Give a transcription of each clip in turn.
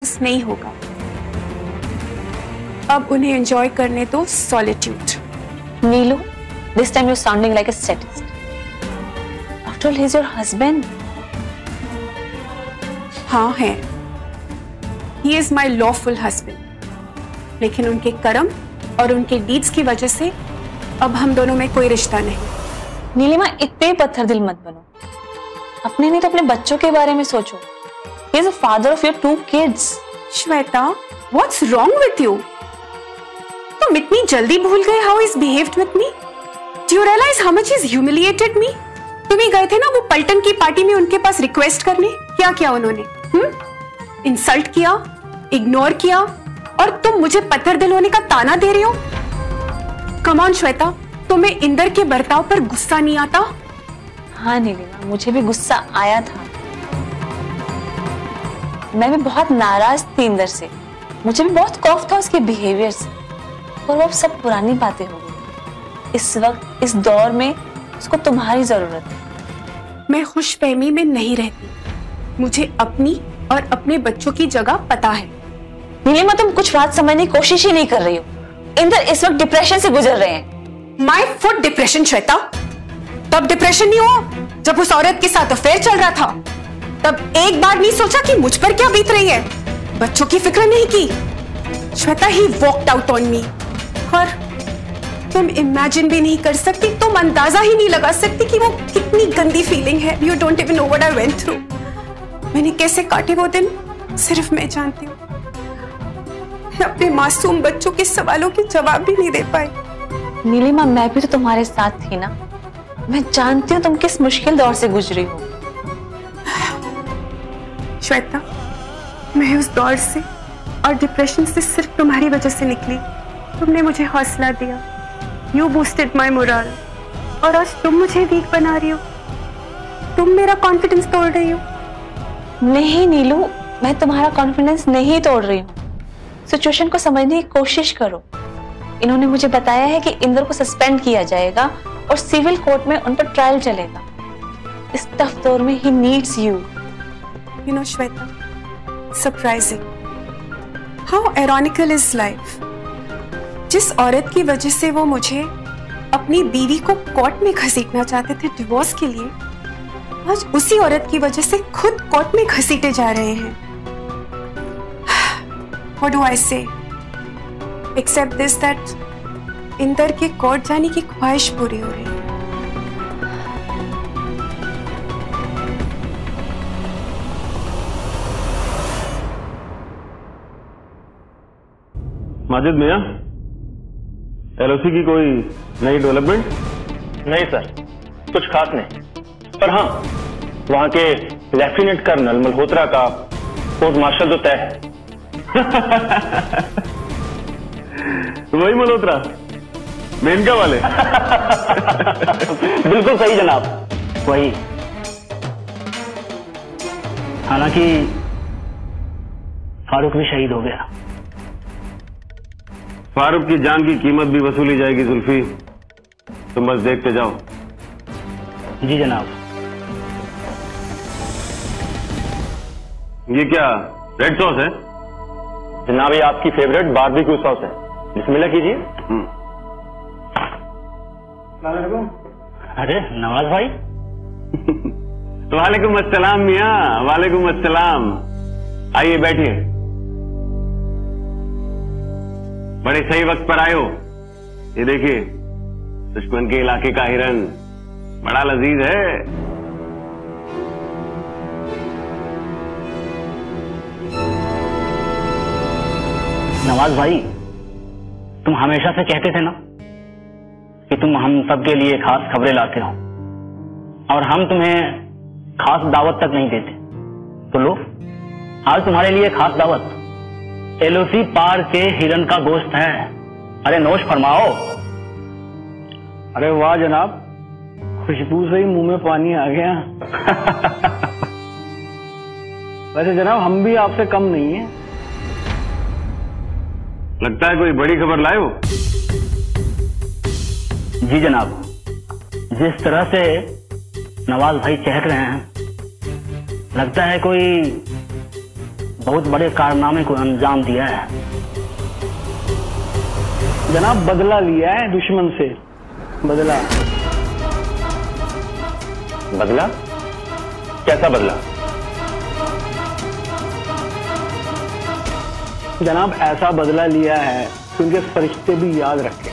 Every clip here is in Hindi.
महसूस नहीं होगा। अब उन्हें एंजॉय करने दो solitude. Neelu, this time you're sounding like a sadist. After all, he's your husband. हाँ है, he is my lawful husband. लेकिन उनके कर्म और उनके डीड्स की वजह से अब हम दोनों में कोई रिश्ता नहीं। नीलिमा, इतने पत्थर दिल मत बनो। अपने नहीं तो अपने बच्चों के बारे में सोचो। He is the father of your 2 kids. Shweta, what's wrong with you? तुम इतनी जल्दी भूल गए how he's behaved with me? Do you realize how much he's humiliated me? तुम ही गए थे ना वो पलटन की पार्टी में उनके पास रिक्वेस्ट करने। क्या किया उन्होंने? इंसल्ट किया, इग्नोर किया, और तुम मुझे पत्थर दिल होने का ताना दे रहे हो। कम ऑन श्वेता, तुम्हें इंदर के बर्ताव पर गुस्सा नहीं आता? हाँ नीलिमा, मुझे भी गुस्सा आया था। मैं भी बहुत नाराज थी इंदर से। मुझे भी बहुत खौफ था उसके बिहेवियर से। और वो अब सब पुरानी बातें हो गई। इस वक्त, इस दौर में उसको तुम्हारी जरूरत है। मैं खुशफहमी में नहीं रहती। मुझे अपनी और अपने बच्चों की जगह पता है। नीलिमा, तुम कुछ बात समझने की कोशिश ही नहीं कर रही हो। इंदर इस वक्त डिप्रेशन से गुजर रहे हैं। My foot depression Shweta? तब डिप्रेशन नहीं हुआ जब उस औरत के साथ अफेयर चल रहा था। तब एक बार नहीं सोचा कि मुझ पर क्या बीत रही है। बच्चों की फिक्र नहीं की। Shweta, he walked out on me. और तुम इमेजिन भी नहीं कर सकती, तुम अंदाजा ही नहीं लगा सकती कि वो कितनी गंदी फीलिंग है। You don't even know what I went through. मैंने कैसे काटे वो दिन सिर्फ मैं जानती हूँ। अपने मासूम बच्चों के सवालों के जवाब भी नहीं दे पाई। नीलिमा, मैं भी तो तुम्हारे साथ थी ना। मैं जानती हूँ तुम किस मुश्किल दौर से गुजरी हो। श्वेता, मैं उस दौर से और डिप्रेशन से सिर्फ तुम्हारी वजह से निकली। तुमने मुझे हौसला दिया। You boosted my morale. और आज तुम मुझे वीक बना रही हो। तुम मेरा कॉन्फिडेंस तोड़ रही हो। नहीं नीलू, मैं तुम्हारा कॉन्फिडेंस नहीं तोड़ रही हूँ। सिचुएशन को समझने की कोशिश करो। इन्होंने मुझे बताया है कि इंदर को सस्पेंड किया जाएगा और सिविल कोर्ट में उन पर ट्रायल चलेगा। इस टफ दौर में he needs you. You know Shweta, surprising how ironical is life. जिस औरत की वजह से वो मुझे अपनी बीवी को कोर्ट में घसीटना चाहते थे डिवोर्स के लिए, आज उसी औरत की वजह से खुद कोर्ट में घसीटे जा रहे हैं। What do I say? Except this that Inder के कोर्ट जाने की ख्वाहिश पूरी हो रही है। माजिद मियां, एलओसी की कोई नई डेवलपमेंट? नहीं सर, कुछ खास नहीं। पर हाँ, वहां के लेफ्टिनेंट कर्नल मल्होत्रा का पोस्ट मार्शल तो तय है। वही मल्होत्रा, मेनका वाले? बिल्कुल सही जनाब, वही। हालांकि फारूक भी शहीद हो गया। फारूक की जान की कीमत भी वसूली जाएगी जुल्फी, तुम बस देखते जाओ। जी जनाब। ये क्या रेड सॉस है? जनाब, ये आपकी फेवरेट बारबेक्यू सॉस है। बिस्मिल्लाह कीजिए। अरे नवाज भाई। वालेकुम अस्सलाम मियां, वालेकुम अस्सलाम। आइए बैठिए। बड़े सही वक्त पर आए हो। ये देखिए, दुश्मन के इलाके का हिरन बड़ा लजीज है। नवाज भाई, तुम हमेशा से कहते थे ना कि तुम हम सब के लिए खास खबरें लाते हो, और हम तुम्हें खास दावत तक नहीं देते। तो लो, आज तुम्हारे लिए खास दावत। एलओसी पार के हिरन का गोश्त है। अरे नोश फरमाओ। अरे वाह जनाब, खुशबू से ही मुंह में पानी आ गया। वैसे जनाब, हम भी आपसे कम नहीं है। लगता है कोई बड़ी खबर लाए हो। जी जनाब, जिस तरह से नवाज भाई चहक रहे हैं, लगता है कोई बहुत बड़े कारनामे को अंजाम दिया है। जनाब बदला लिया है दुश्मन से, बदला। बदला? कैसा बदला? जनाब ऐसा बदला लिया है कि उनके फरिश्ते भी याद रखे।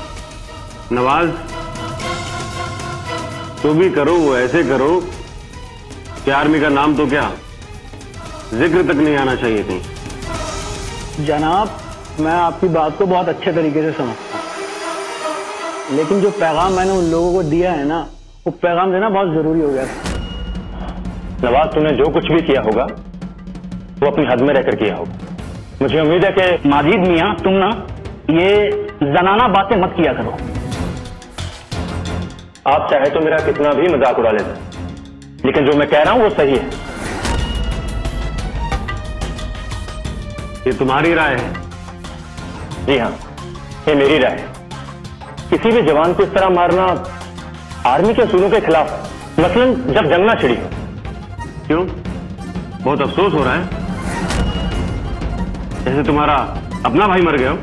नवाज, तो भी करो वो ऐसे करो कि आर्मी का नाम तो क्या जिक्र तक नहीं आना चाहिए कहीं। जनाब मैं आपकी बात को बहुत अच्छे तरीके से समझता हूँ, लेकिन जो पैगाम मैंने उन लोगों को दिया है ना, वो पैगाम देना बहुत जरूरी हो गया था। नवाज, तुमने जो कुछ भी किया होगा वो अपनी हद में रहकर किया होगा। मुझे उम्मीद है कि माजिद मियां, तुम ना ये जनाना बातें मत किया करो। आप चाहे तो मेरा कितना भी मजाक उड़ा लेते, लेकिन जो मैं कह रहा हूं वो सही है। ये तुम्हारी राय है? जी हाँ, ये मेरी राय है। किसी भी जवान को इस तरह मारना आर्मी के असूलों के खिलाफ, मसलन जब जंग ना छिड़ी हो। क्यों? बहुत अफसोस हो रहा है, जैसे तुम्हारा अपना भाई मर गया हो।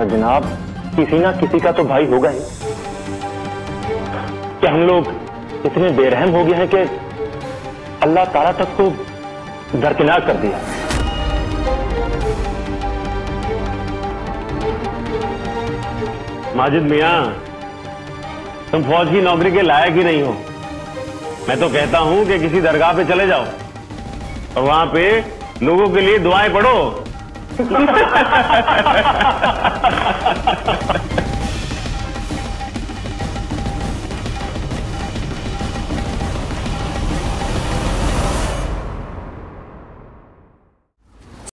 जनाब, किसी ना किसी का तो भाई होगा ही। क्या हम लोग इतने बेरहम हो गए हैं कि अल्लाह ताला तक को दरकिनार कर दिया? माजिद मियां, तुम फौज की नौकरी के लायक ही नहीं हो। मैं तो कहता हूं कि किसी दरगाह पे चले जाओ और वहां पे लोगों के लिए दुआएं पढ़ो।